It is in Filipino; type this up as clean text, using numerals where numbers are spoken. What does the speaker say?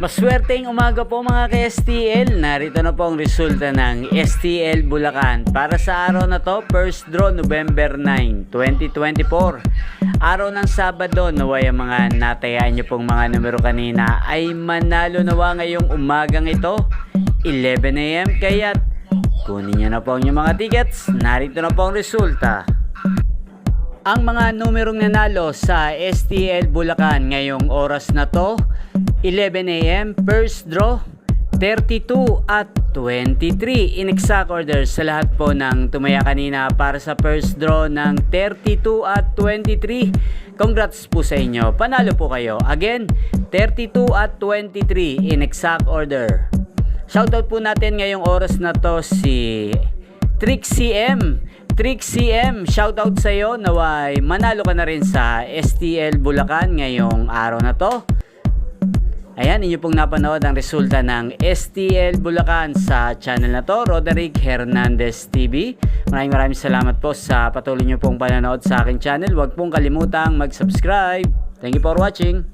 Maswerteng umaga po mga ka-STL. Narito na po ang resulta ng STL Bulacan para sa araw na to, first draw November 9, 2024. Araw ng Sabado, naway ang mga natayaan nyo pong mga numero kanina ay manalo nawa ngayong umagang ito 11 AM. Kaya't kunin nyo na po ang inyong mga tickets. Narito na po ang resulta. Ang mga numerong nanalo sa STL Bulacan ngayong oras na to, 11 AM, first draw, 32 at 23. In exact order sa lahat po ng tumaya kanina para sa first draw ng 32 at 23. Congrats po sa inyo. Panalo po kayo. Again, 32 at 23 in exact order. Shoutout po natin ngayong oras na to si Trixie M. Trixie M, shoutout sa iyo. Naway manalo ka na rin sa STL Bulacan ngayong araw na to. Ayan, inyo pong napanood ang resulta ng STL Bulacan sa channel na to, Roderick Hernandez TV. Maraming salamat po sa patuloy nyo pong panonood sa aking channel. Huwag pong kalimutang mag-subscribe. Thank you for watching.